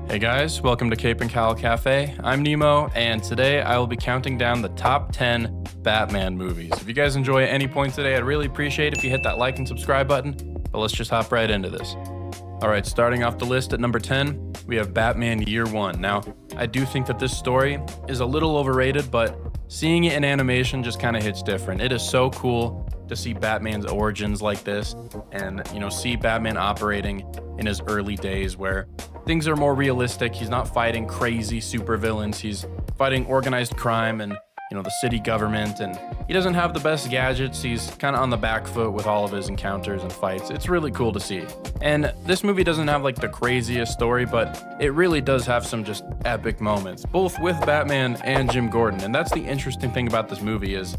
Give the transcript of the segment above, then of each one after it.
Hey guys, welcome to Cape and Cowl Cafe. I'm Nemo, and today I will be counting down the top 10 Batman movies. If you guys enjoy at any point today, I'd really appreciate if you hit that like and subscribe button, but let's just hop right into this. Alright, starting off the list at number 10, we have Batman Year One. Now, I do think that this story is a little overrated, but seeing it in animation just kind of hits different. It is so cool to see Batman's origins like this and, see Batman operating in his early days where things are more realistic. He's not fighting crazy supervillains. He's fighting organized crime and, the city government, and he doesn't have the best gadgets. He's kind of on the back foot with all of his encounters and fights. It's really cool to see. And this movie doesn't have like the craziest story, but it really does have some just epic moments, both with Batman and Jim Gordon. And that's the interesting thing about this movie is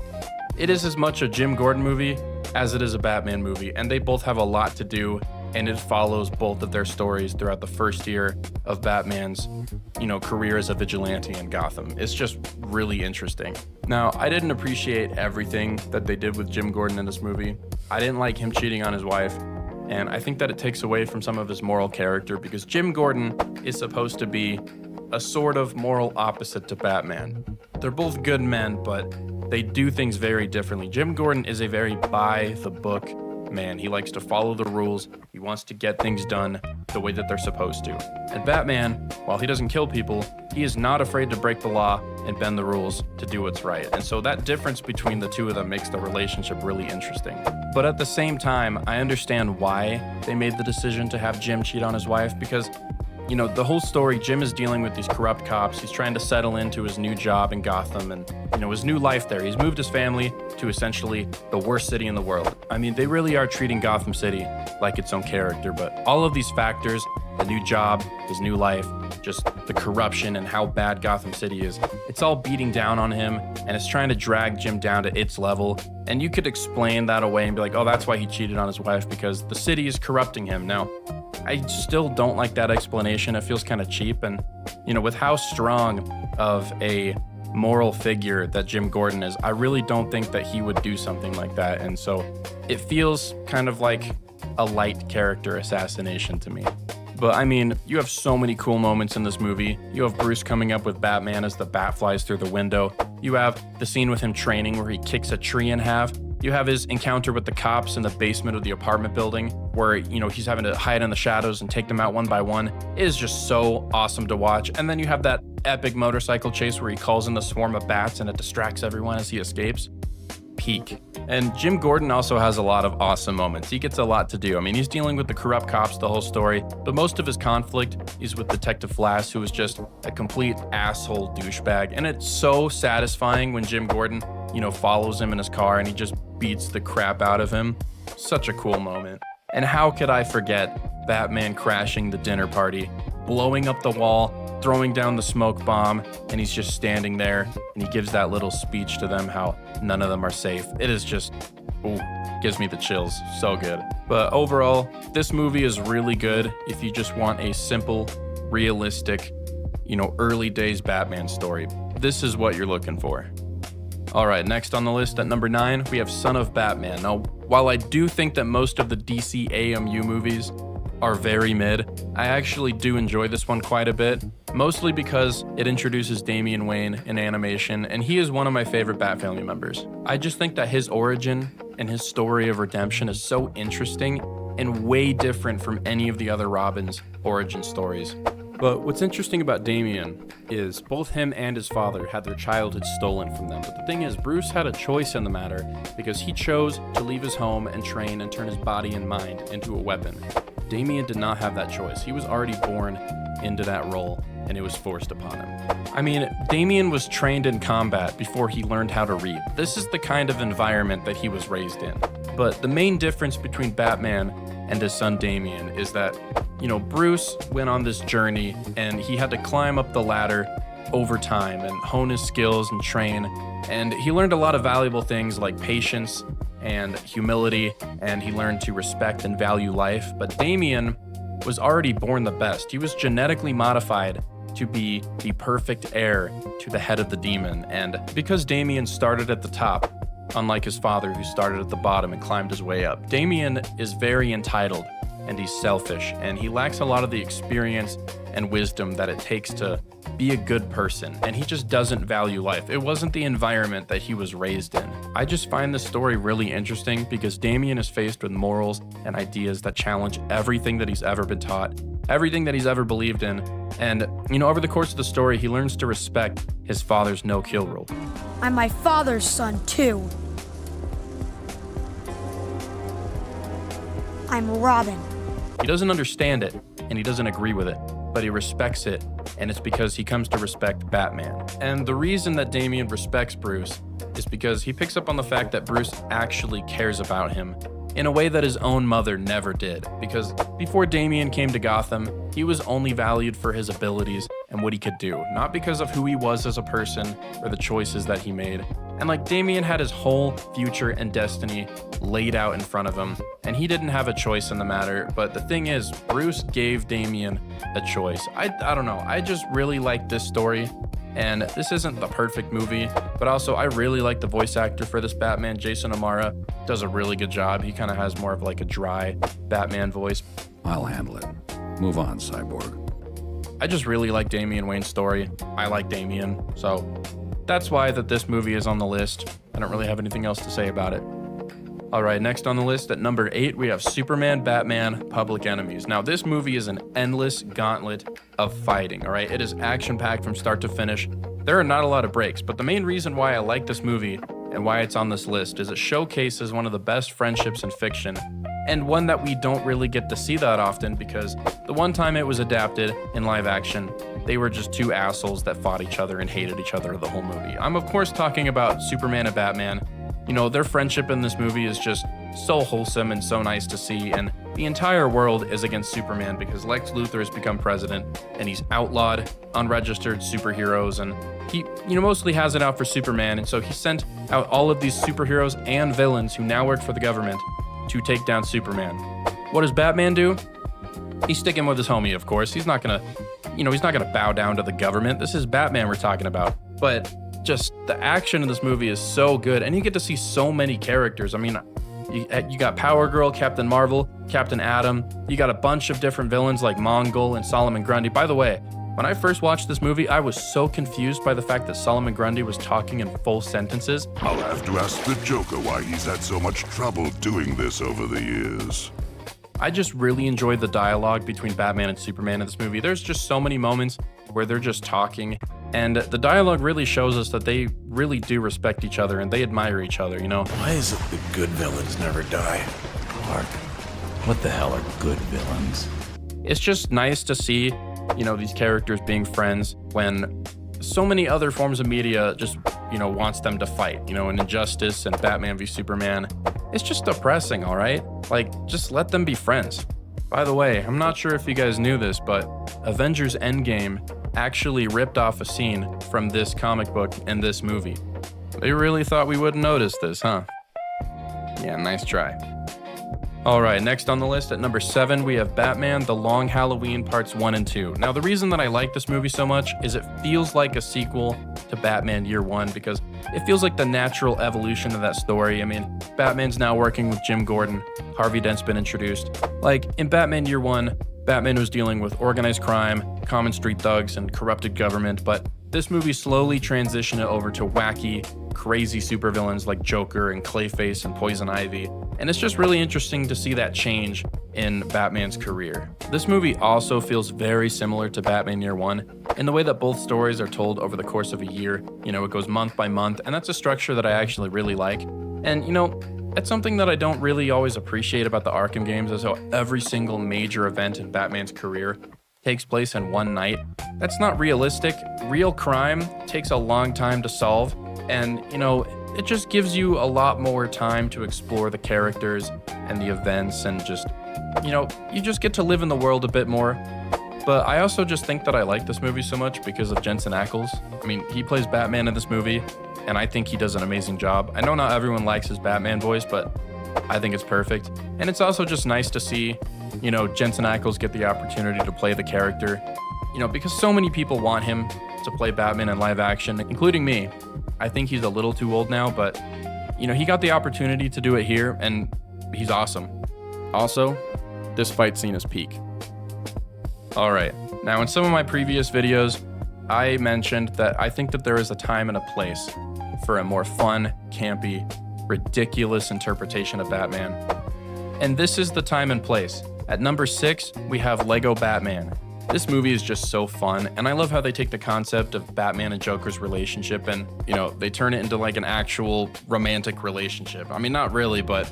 it is as much a Jim Gordon movie as it is a Batman movie, and they both have a lot to do, and it follows both of their stories throughout the first year of Batman's, career as a vigilante in Gotham. It's just really interesting. Now, I didn't appreciate everything that they did with Jim Gordon in this movie. I didn't like him cheating on his wife, and I think that it takes away from some of his moral character because Jim Gordon is supposed to be a sort of moral opposite to Batman. They're both good men, but they do things very differently. Jim Gordon is a very by-the-book man. He likes to follow the rules. He wants to get things done the way that they're supposed to. And Batman, while he doesn't kill people, he is not afraid to break the law and bend the rules to do what's right. And so that difference between the two of them makes the relationship really interesting. But at the same time, I understand why they made the decision to have Jim cheat on his wife because the whole story, Jim is dealing with these corrupt cops. He's trying to settle into his new job in Gotham and, his new life there. He's moved his family to essentially the worst city in the world. I mean, they really are treating Gotham City like its own character, but all of these factors, the new job, his new life, just the corruption and how bad Gotham City is, it's all beating down on him and it's trying to drag Jim down to its level. And you could explain that away and be like, oh, that's why he cheated on his wife because the city is corrupting him. Now, I still don't like that explanation. It feels kind of cheap. And, with how strong of a moral figure that Jim Gordon is, I really don't think that he would do something like that. And so it feels kind of like a light character assassination to me. But I mean, you have so many cool moments in this movie. You have Bruce coming up with Batman as the bat flies through the window. You have the scene with him training where he kicks a tree in half. You have his encounter with the cops in the basement of the apartment building where, he's having to hide in the shadows and take them out one by one. It is just so awesome to watch. And then you have that epic motorcycle chase where he calls in the swarm of bats and it distracts everyone as he escapes. Peak. And Jim Gordon also has a lot of awesome moments. He gets a lot to do. I mean, he's dealing with the corrupt cops the whole story, but most of his conflict is with Detective Flass, who is just a complete asshole douchebag. And it's so satisfying when Jim Gordon, follows him in his car and he just beats the crap out of him. Such a cool moment. And how could I forget Batman crashing the dinner party, blowing up the wall, throwing down the smoke bomb, and he's just standing there and he gives that little speech to them how none of them are safe. It is just, gives me the chills. So good. But overall, this movie is really good if you just want a simple, realistic, early days Batman story. This is what you're looking for. All right, next on the list at number 9, we have Son of Batman. Now, while I do think that most of the DC AMU movies are very mid, I actually do enjoy this one quite a bit, mostly because it introduces Damian Wayne in animation, and he is one of my favorite Bat family members. I just think that his origin and his story of redemption is so interesting and way different from any of the other Robin's origin stories. But what's interesting about Damian is both him and his father had their childhood stolen from them. But the thing is, Bruce had a choice in the matter because he chose to leave his home and train and turn his body and mind into a weapon. Damian did not have that choice. He was already born into that role, and it was forced upon him. I mean, Damian was trained in combat before he learned how to read. This is the kind of environment that he was raised in. But the main difference between Batman and his son Damian is that, Bruce went on this journey and he had to climb up the ladder over time and hone his skills and train. And he learned a lot of valuable things like patience and humility, and he learned to respect and value life. But Damian was already born the best. He was genetically modified to be the perfect heir to the head of the demon. And because Damian started at the top, unlike his father who started at the bottom and climbed his way up, Damian is very entitled and he's selfish, and he lacks a lot of the experience and wisdom that it takes to be a good person, and he just doesn't value life. It wasn't the environment that he was raised in. I just find this story really interesting because Damien is faced with morals and ideas that challenge everything that he's ever been taught, everything that he's ever believed in, and, over the course of the story, he learns to respect his father's no-kill rule. I'm my father's son, too. I'm Robin. He doesn't understand it, and he doesn't agree with it, but he respects it, and it's because he comes to respect Batman. And the reason that Damien respects Bruce is because he picks up on the fact that Bruce actually cares about him in a way that his own mother never did. Because before Damien came to Gotham, he was only valued for his abilities and what he could do, not because of who he was as a person or the choices that he made. And Damien had his whole future and destiny laid out in front of him, and he didn't have a choice in the matter. But the thing is, Bruce gave Damien a choice. I don't know, I just really like this story. And this isn't the perfect movie, but also I really like the voice actor for this Batman. Jason O'Mara does a really good job. He kind of has more of a dry Batman voice. I'll handle it. Move on, Cyborg. I just really like Damian Wayne's story. I like Damian, so that's why this movie is on the list. I don't really have anything else to say about it. All right, next on the list at number 8, we have Superman, Batman, Public Enemies. Now, this movie is an endless gauntlet of fighting, all right? It is action-packed from start to finish. There are not a lot of breaks, but the main reason why I like this movie and why it's on this list is it showcases one of the best friendships in fiction, and one that we don't really get to see that often because the one time it was adapted in live action, they were just two assholes that fought each other and hated each other the whole movie. I'm of course talking about Superman and Batman. Their friendship in this movie is just so wholesome and so nice to see, and the entire world is against Superman because Lex Luthor has become president and he's outlawed unregistered superheroes, and he mostly has it out for Superman, and so he sent out all of these superheroes and villains who now work for the government to take down Superman. What does Batman do? He's sticking with his homie, of course. He's not gonna bow down to the government. This is Batman we're talking about. But just the action in this movie is so good, and you get to see so many characters. I mean, you got Power Girl, Captain Marvel, Captain Atom. You got a bunch of different villains like Mongol and Solomon Grundy. By the way, when I first watched this movie, I was so confused by the fact that Solomon Grundy was talking in full sentences. I'll have to ask the Joker why he's had so much trouble doing this over the years. I just really enjoyed the dialogue between Batman and Superman in this movie. There's just so many moments where they're just talking, and the dialogue really shows us that they really do respect each other and they admire each other, Why is it the good villains never die? Clark, what the hell are good villains? It's just nice to see, these characters being friends when so many other forms of media just, wants them to fight, in Injustice and Batman v Superman. It's just depressing, all right? Just let them be friends. By the way, I'm not sure if you guys knew this, but Avengers Endgame actually ripped off a scene from this comic book in this movie. They really thought we wouldn't notice this, huh? Yeah, nice try. All right, next on the list at number 7, we have Batman: The Long Halloween Parts 1 and 2. Now, the reason that I like this movie so much is it feels like a sequel to Batman Year One because it feels like the natural evolution of that story. I mean, Batman's now working with Jim Gordon. Harvey Dent's been introduced. In Batman Year One, Batman was dealing with organized crime, common street thugs, and corrupted government, but this movie slowly transitioned it over to wacky, crazy supervillains like Joker and Clayface and Poison Ivy, and it's just really interesting to see that change in Batman's career. This movie also feels very similar to Batman Year One in the way that both stories are told over the course of a year. It goes month by month, and that's a structure that I actually really like. And that's something that I don't really always appreciate about the Arkham games, is how every single major event in Batman's career takes place in one night. That's not realistic. Real crime takes a long time to solve, and it just gives you a lot more time to explore the characters and the events, and just you just get to live in the world a bit more. But I also just think that I like this movie so much because of Jensen Ackles. I mean, he plays Batman in this movie, and I think he does an amazing job. I know not everyone likes his Batman voice, but I think it's perfect. And it's also just nice to see, Jensen Ackles get the opportunity to play the character, because so many people want him to play Batman in live action, including me. I think he's a little too old now, but, he got the opportunity to do it here, and he's awesome. Also, this fight scene is peak. All right, now in some of my previous videos, I mentioned that I think that there is a time and a place for a more fun, campy, ridiculous interpretation of Batman. And this is the time and place. At number 6, we have Lego Batman. This movie is just so fun, and I love how they take the concept of Batman and Joker's relationship and, they turn it into like an actual romantic relationship. I mean, not really, but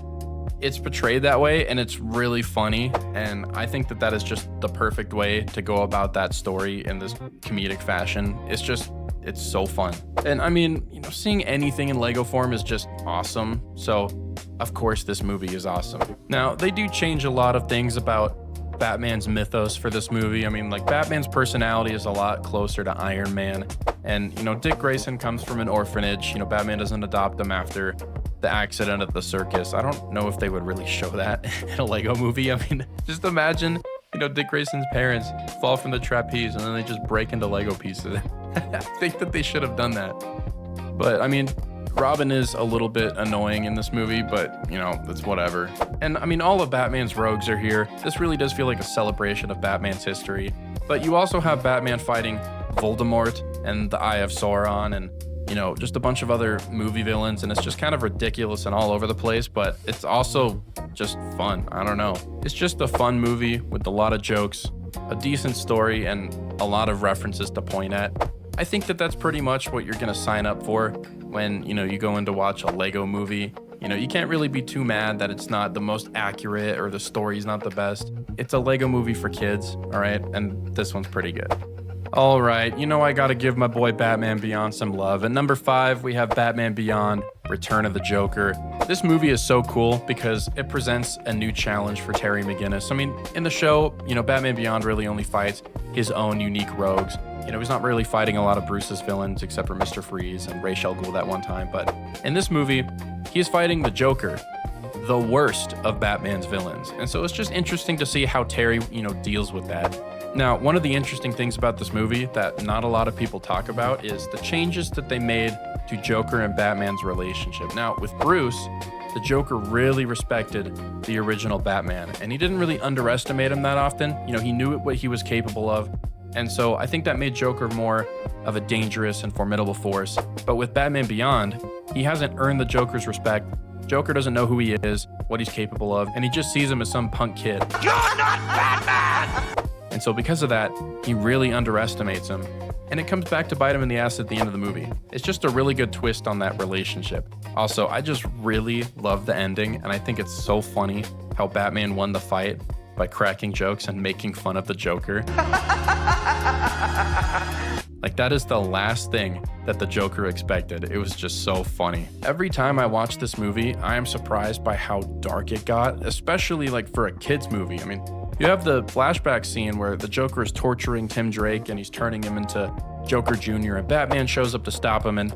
it's portrayed that way, and it's really funny, and I think that that is just the perfect way to go about that story in this comedic fashion. It's so fun. And I mean, seeing anything in Lego form is just awesome, so of course this movie is awesome. Now, they do change a lot of things about Batman's mythos for this movie. I mean, like, Batman's personality is a lot closer to Iron Man, and Dick Grayson comes from an orphanage. Batman doesn't adopt him after the accident at the circus. I don't know if they would really show that in a Lego movie. I mean, just imagine, Dick Grayson's parents fall from the trapeze and then they just break into Lego pieces. I think that they should have done that. But I mean, Robin is a little bit annoying in this movie, but it's whatever. And I mean, all of Batman's rogues are here. This really does feel like a celebration of Batman's history. But you also have Batman fighting Voldemort and the Eye of Sauron and just a bunch of other movie villains, and it's just kind of ridiculous and all over the place, but it's also just fun. I don't know. It's just a fun movie with a lot of jokes, a decent story, and a lot of references to point at. I think that that's pretty much what you're gonna sign up for when, you go in to watch a Lego movie. You can't really be too mad that it's not the most accurate or the story's not the best. It's a Lego movie for kids, all right? And this one's pretty good. All right, I gotta give my boy Batman Beyond some love. At number 5, we have Batman Beyond, Return of the Joker. This movie is so cool because it presents a new challenge for Terry McGinnis. I mean, in the show, Batman Beyond really only fights his own unique rogues. He's not really fighting a lot of Bruce's villains except for Mr. Freeze and Ra's al Ghul that one time. But in this movie, he's fighting the Joker, the worst of Batman's villains. And so it's just interesting to see how Terry, deals with that. Now, one of the interesting things about this movie that not a lot of people talk about is the changes that they made to Joker and Batman's relationship. Now, with Bruce, the Joker really respected the original Batman, and he didn't really underestimate him that often. He knew what he was capable of, and so I think that made Joker more of a dangerous and formidable force. But with Batman Beyond, he hasn't earned the Joker's respect. Joker doesn't know who he is, what he's capable of, and he just sees him as some punk kid. You're not Batman! And so because of that, he really underestimates him. And it comes back to bite him in the ass at the end of the movie. It's just a really good twist on that relationship. Also, I just really love the ending, and I think it's so funny how Batman won the fight by cracking jokes and making fun of the Joker. Like, that is the last thing that the Joker expected. It was just so funny. Every time I watch this movie, I am surprised by how dark it got, especially like for a kid's movie. I mean, you have the flashback scene where the Joker is torturing Tim Drake and he's turning him into Joker Jr. and Batman shows up to stop him, and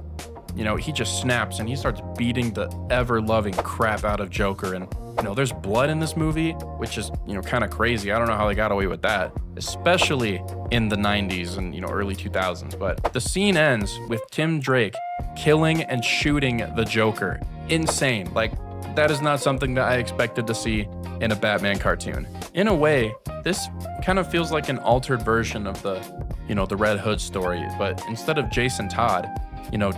he just snaps and he starts beating the ever-loving crap out of Joker. And there's blood in this movie, which is kind of crazy. I don't know how they got away with that, especially in the 90s and early 2000s. But the scene ends with Tim Drake killing and shooting the Joker. Insane. Like, that is not something that I expected to see in a Batman cartoon. In a way, this kind of feels like an altered version of the Red Hood story, but instead of Jason Todd,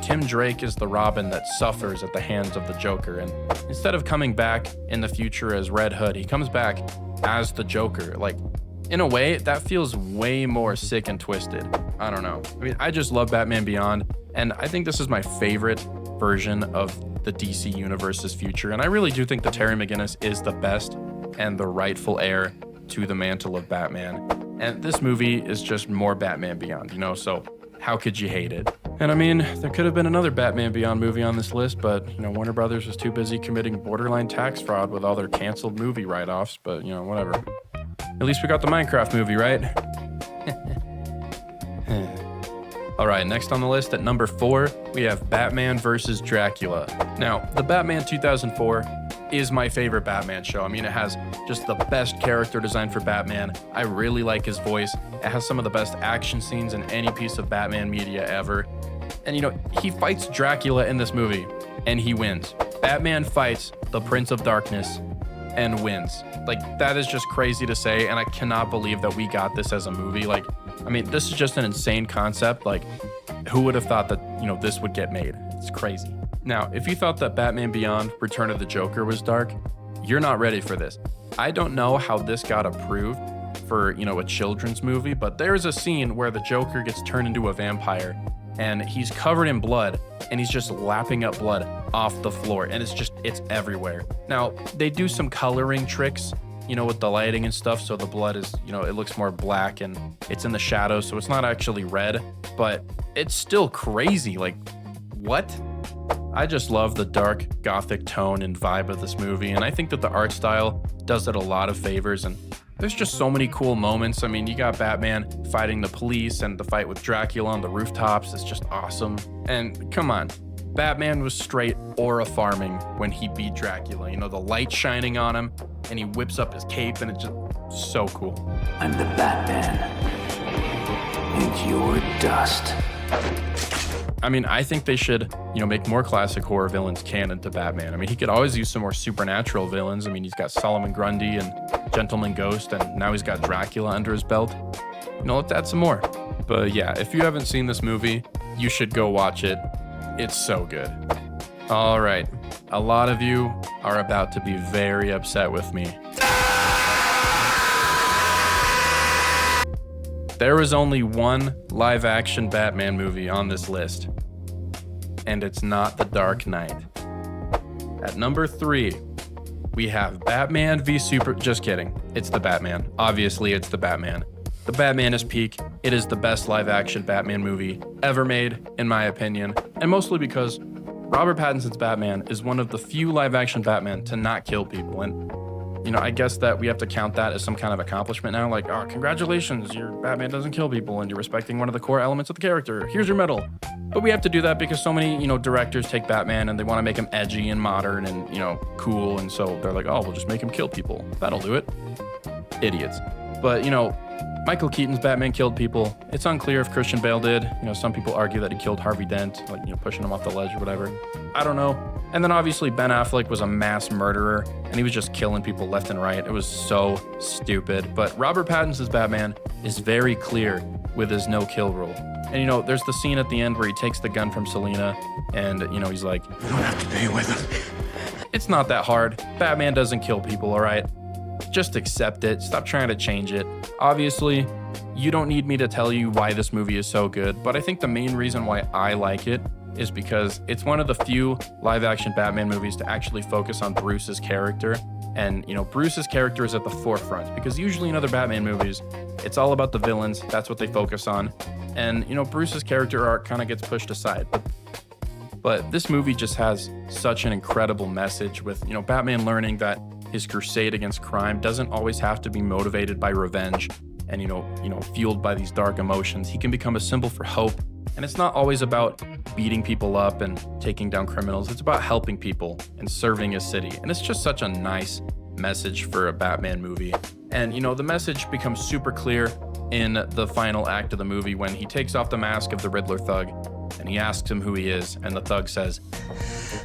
Tim Drake is the Robin that suffers at the hands of the Joker. And instead of coming back in the future as Red Hood, he comes back as the Joker. Like, in a way, that feels way more sick and twisted. I don't know. I mean, I just love Batman Beyond, and I think this is my favorite version of the DC Universe's future. And I really do think that Terry McGinnis is the best and the rightful heir to the mantle of Batman. And this movie is just more Batman Beyond, so how could you hate it? And I mean, there could have been another Batman Beyond movie on this list, but, Warner Brothers was too busy committing borderline tax fraud with all their canceled movie write-offs, but, whatever. At least we got the Minecraft movie, right? All right, next on the list at number 4, we have Batman vs. Dracula. Now, the Batman 2004 is my favorite Batman show. I mean, it has just the best character design for Batman. I really like his voice. It has some of the best action scenes in any piece of Batman media ever. And he fights Dracula in this movie, and he wins. Batman fights the Prince of Darkness, and wins. Like, that is just crazy to say, and I cannot believe that we got this as a movie. Like, I mean, this is just an insane concept. Like, who would have thought that, this would get made? It's crazy. Now, if you thought that Batman Beyond Return of the Joker was dark, you're not ready for this. I don't know how this got approved for, a children's movie, but there's a scene where the Joker gets turned into a vampire and he's covered in blood and he's just lapping up blood off the floor, and it's everywhere. Now, they do some coloring tricks, with the lighting and stuff, so the blood is, it looks more black and it's in the shadows, so it's not actually red, but it's still crazy. Like, what? I just love the dark gothic tone and vibe of this movie, and I think that the art style does it a lot of favors, and there's just so many cool moments. I mean, you got Batman fighting the police and the fight with Dracula on the rooftops. It's just awesome. And come on, Batman was straight aura farming when he beat Dracula. The light shining on him, and he whips up his cape, and it's just so cool. I'm the Batman, and you're dust. I mean, I think they should, make more classic horror villains canon to Batman. I mean, he could always use some more supernatural villains. I mean, he's got Solomon Grundy and Gentleman Ghost, and now he's got Dracula under his belt. Let's add some more. But yeah, if you haven't seen this movie, you should go watch it. It's so good. All right, a lot of you are about to be very upset with me. There is only one live-action Batman movie on this list, and it's not The Dark Knight. At number 3, we have Batman v Just kidding. It's The Batman. Obviously, it's The Batman. The Batman is peak. It is the best live-action Batman movie ever made, in my opinion, and mostly because Robert Pattinson's Batman is one of the few live-action Batman to not kill people, and I guess that we have to count that as some kind of accomplishment now. Like, oh, congratulations, your Batman doesn't kill people and you're respecting one of the core elements of the character. Here's your medal. But we have to do that because so many, directors take Batman and they want to make him edgy and modern and, cool. And so they're like, oh, we'll just make him kill people. That'll do it. Idiots. But, Michael Keaton's Batman killed people. It's unclear if Christian Bale did. Some people argue that he killed Harvey Dent, like, pushing him off the ledge or whatever. I don't know. And then obviously Ben Affleck was a mass murderer and he was just killing people left and right. It was so stupid. But Robert Pattinson's Batman is very clear with his no-kill rule. And there's the scene at the end where he takes the gun from Selina and, he's like, You don't have to be with him. It's not that hard. Batman doesn't kill people, all right? Just accept it. Stop trying to change it. Obviously, you don't need me to tell you why this movie is so good, but I think the main reason why I like it is because it's one of the few live-action Batman movies to actually focus on Bruce's character. And, Bruce's character is at the forefront because usually in other Batman movies, it's all about the villains. That's what they focus on. And, Bruce's character arc kind of gets pushed aside. But this movie just has such an incredible message with, Batman learning that his crusade against crime doesn't always have to be motivated by revenge and, fueled by these dark emotions. He can become a symbol for hope. And it's not always about beating people up and taking down criminals. It's about helping people and serving his city. And it's just such a nice message for a Batman movie. And, the message becomes super clear in the final act of the movie when he takes off the mask of the Riddler thug and he asks him who he is. And the thug says,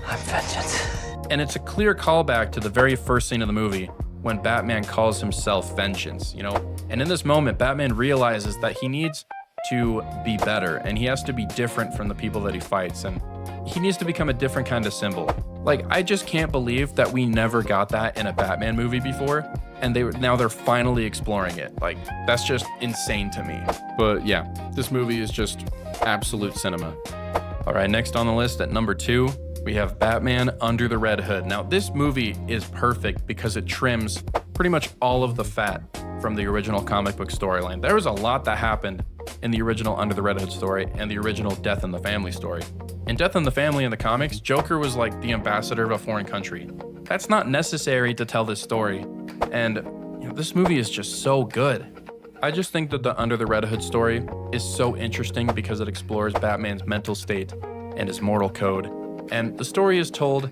I'm vengeance. And it's a clear callback to the very first scene of the movie when Batman calls himself Vengeance, And in this moment, Batman realizes that he needs to be better and he has to be different from the people that he fights, and he needs to become a different kind of symbol. Like, I just can't believe that we never got that in a Batman movie before, and now they're finally exploring it. Like, that's just insane to me. But yeah, this movie is just absolute cinema. All right, next on the list at number 2, we have Batman Under the Red Hood. Now, this movie is perfect because it trims pretty much all of the fat from the original comic book storyline. There was a lot that happened in the original Under the Red Hood story and the original Death in the Family story. In Death in the Family in the comics, Joker was like the ambassador of a foreign country. That's not necessary to tell this story. And this movie is just so good. I just think that the Under the Red Hood story is so interesting because it explores Batman's mental state and his moral code. And the story is told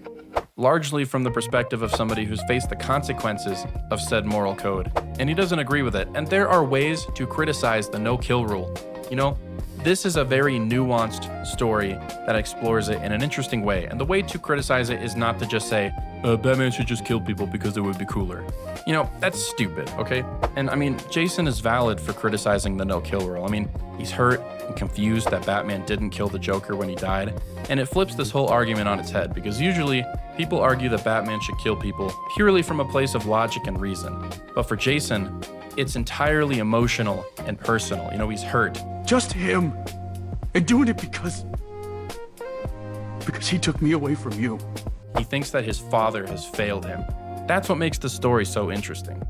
largely from the perspective of somebody who's faced the consequences of said moral code, and he doesn't agree with it. And there are ways to criticize the no-kill rule. You know, this is a very nuanced story that explores it in an interesting way. And the way to criticize it is not to just say, Batman should just kill people because it would be cooler. You know, that's stupid, okay? And I mean, Jason is valid for criticizing the no-kill rule. I mean, he's hurt and confused that Batman didn't kill the Joker when he died. And it flips this whole argument on its head, because usually people argue that Batman should kill people purely from a place of logic and reason. But for Jason, it's entirely emotional and personal. You know, he's hurt. Just him. And doing it because he took me away from you. He thinks that his father has failed him. That's what makes the story so interesting.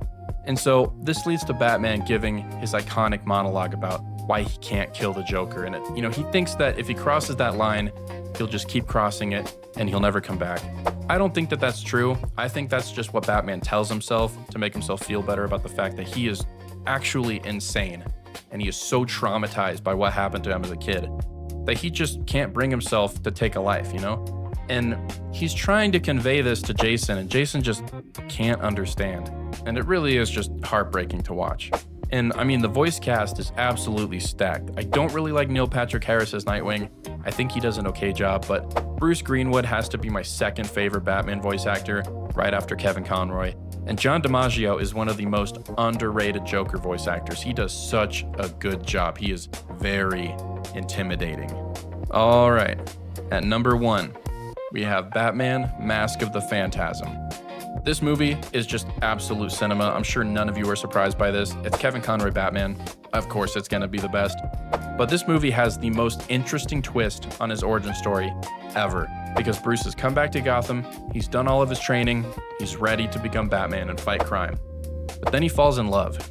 And so this leads to Batman giving his iconic monologue about why he can't kill the Joker. And you know, he thinks that if he crosses that line, he'll just keep crossing it and he'll never come back. I don't think that that's true. I think that's just what Batman tells himself to make himself feel better about the fact that he is actually insane. And he is so traumatized by what happened to him as a kid that he just can't bring himself to take a life, you know? And he's trying to convey this to Jason, and Jason just can't understand. And it really is just heartbreaking to watch. And I mean, the voice cast is absolutely stacked. I don't really like Neil Patrick Harris as Nightwing. I think he does an okay job, but Bruce Greenwood has to be my second favorite Batman voice actor, right after Kevin Conroy. And John DiMaggio is one of the most underrated Joker voice actors. He does such a good job. He is very intimidating. All right, at number 1, we have Batman: Mask of the Phantasm. This movie is just absolute cinema. I'm sure none of you are surprised by this. It's Kevin Conroy Batman. Of course, it's gonna be the best. But this movie has the most interesting twist on his origin story ever, because Bruce has come back to Gotham, he's done all of his training, he's ready to become Batman and fight crime. But then he falls in love.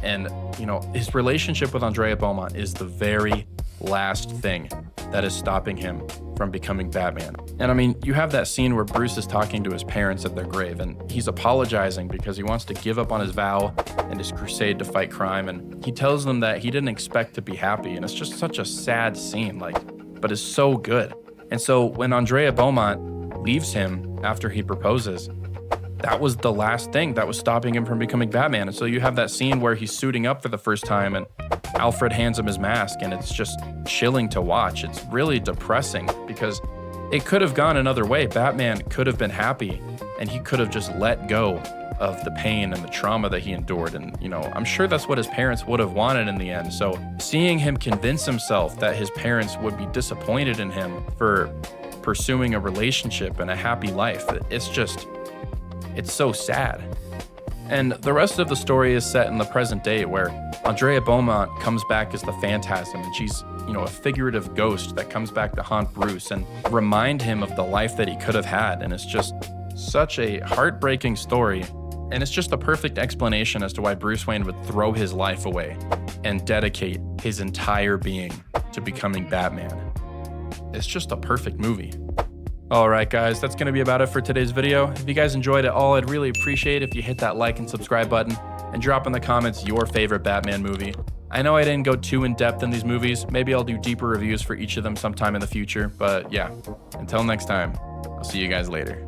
And, you know, his relationship with Andrea Beaumont is the very last thing that is stopping him from becoming Batman. And I mean, you have that scene where Bruce is talking to his parents at their grave, and he's apologizing because he wants to give up on his vow and his crusade to fight crime. And he tells them that he didn't expect to be happy. And it's just such a sad scene, but it's so good. And so when Andrea Beaumont leaves him after he proposes, that was the last thing that was stopping him from becoming Batman. And so you have that scene where he's suiting up for the first time and Alfred hands him his mask, and it's just chilling to watch. It's really depressing because it could have gone another way. Batman could have been happy and he could have just let go of the pain and the trauma that he endured. And, you know, I'm sure that's what his parents would have wanted in the end. So seeing him convince himself that his parents would be disappointed in him for pursuing a relationship and a happy life, it's so sad. And the rest of the story is set in the present day, where Andrea Beaumont comes back as the Phantasm, and she's, you know, a figurative ghost that comes back to haunt Bruce and remind him of the life that he could have had. And it's just such a heartbreaking story. And it's just a perfect explanation as to why Bruce Wayne would throw his life away and dedicate his entire being to becoming Batman. It's just a perfect movie. All right, guys, that's going to be about it for today's video. If you guys enjoyed it all, I'd really appreciate it if you hit that like and subscribe button and drop in the comments your favorite Batman movie. I know I didn't go too in depth in these movies. Maybe I'll do deeper reviews for each of them sometime in the future. But yeah, until next time, I'll see you guys later.